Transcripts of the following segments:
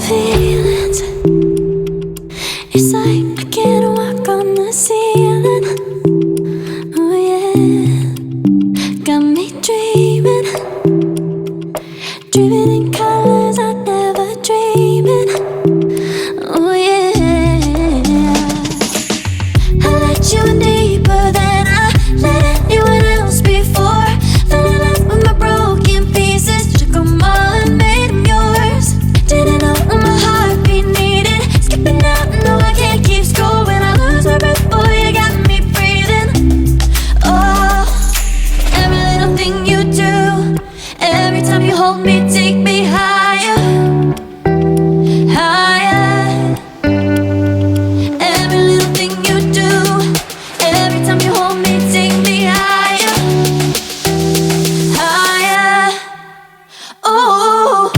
Feelings, it's like I can't walk on the ceiling. Oh yeah, got me dreaming, dreaming in colors I never dreamed in. Oh yeah, I let you in deeper than I let anyone else before. Fell in love with my broken pieces, took them all and made them yours. Didn't know what my heartbeat needed, skipping out, no I can't keep score. When I lose my breath, boy, you got me breathing. Oh, every little thing you do, every time you hold me, take me higher, higher. Every little thing you do, every time you hold me, take me higher, higher. Oh.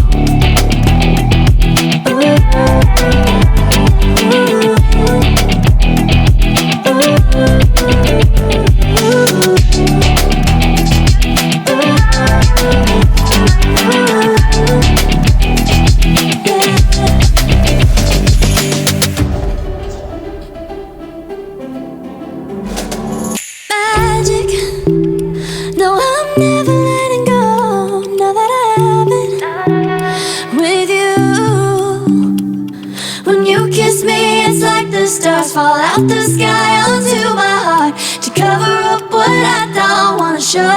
Magic, no, I'm never letting go. Now that I have it with you. When you kiss me, it's like the stars fall out the sky onto my heart to cover up what I don't wanna show.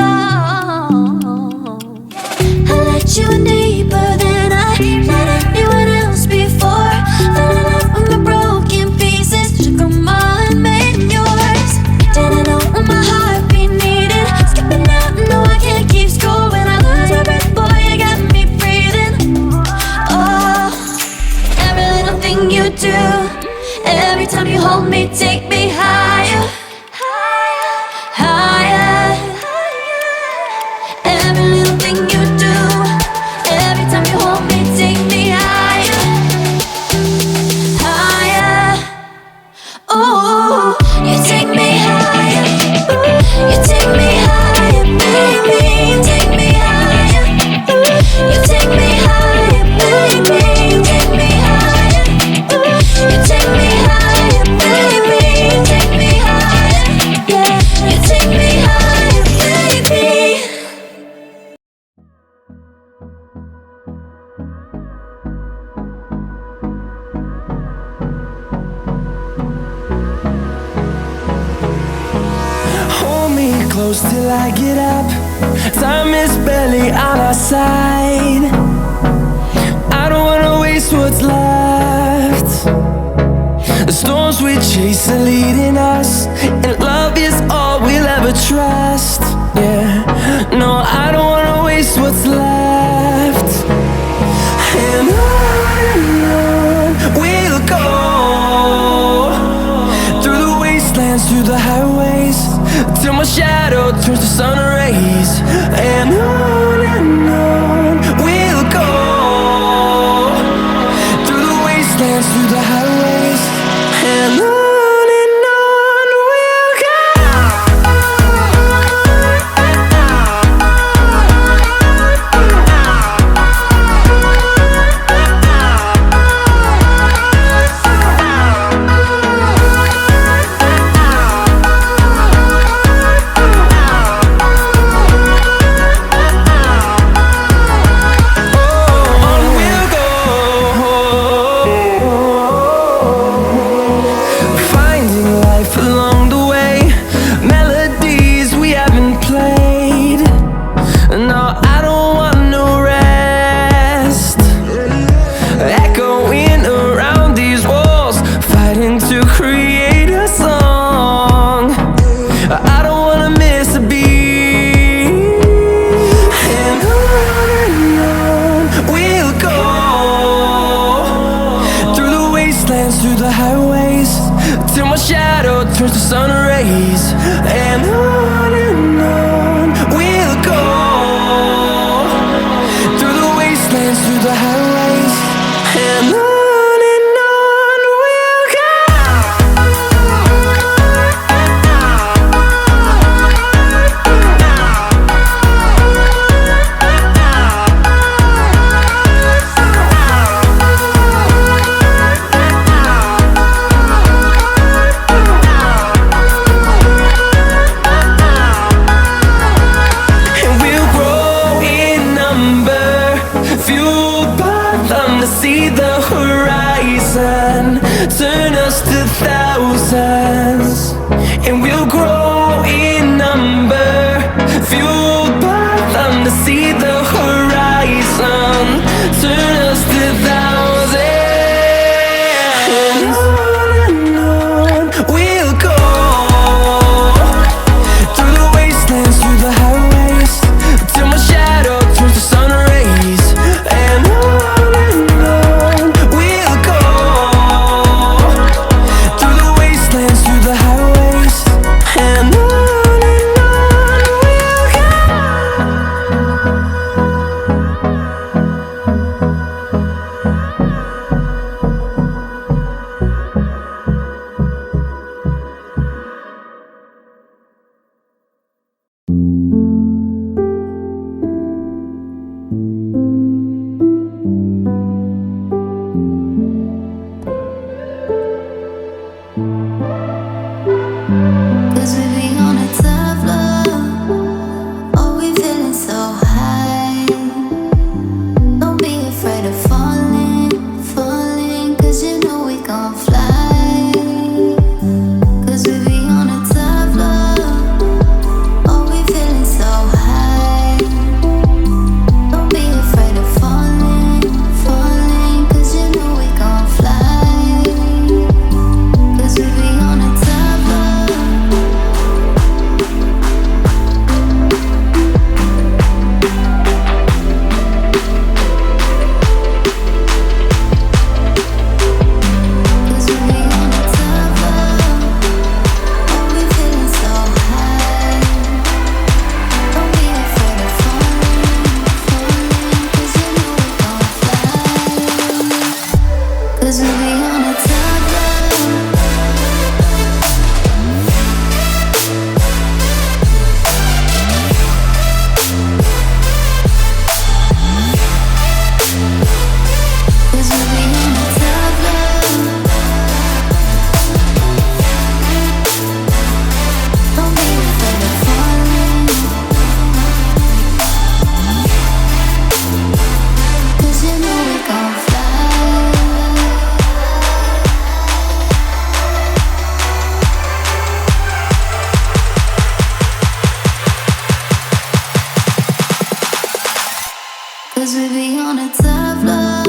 I let you in deeper than I let anyone else before. Fell in love with my broken pieces, took them all and made them yours. Didn't know what my heartbeat needed, skipping out, no I can't keep score. When I lose my breath, boy, you got me breathing. Oh, every little thing you do, every time you hold me, take me higher, higher. Every little thing you do, every time you hold me, take me higher, higher. Oh, you take me higher, you take me higher, baby, you take me higher, you take me higher, baby, you take me higher, you take me higher, baby, you take me higher, yeah, you take me higher, baby. Hold me close till I get up. Time is barely on our side. I don't wanna waste what's left. The storms we chase are leading us, and love is all we'll ever trust. Yeah, no, I don't wanna waste what's left. And on we'll go, through the wastelands, through the highways, till my shadow turns to sun rays. And on we'll go, through the wastelands, through the highways, and on we'll go. Through the highways, till my shadow turns to sun rays. And on we'll go, see the horizon, turn us to thousands, and we'll grow in number, fueled by them to see the horizon, turn us to thousands, and on we'll go, through the wastelands, through the highways, till my shadow turns to sun rays, and on we'll go, through the wastelands, through the highways, and on we'll go. 'Cause we be on a tough love. Oh, we feeling so high. Don't be afraid of falling, falling. 'Cause you know we gon' fly. 'Cause we be on a tough love. Oh, we feeling so high. Don't be afraid of falling, falling. 'Cause you know we gon' fly. 'Cause we be on a tough love. 'Cause we be on a tough love. Oh, we feeling so high. Don't be afraid of falling, falling. 'Cause you know we gon' fly. 'Cause we be on a tough love. 'Cause we be on a tough love. Don't be afraid of falling. 'Cause you know we gon' fly. 'Cause we be on a tough love.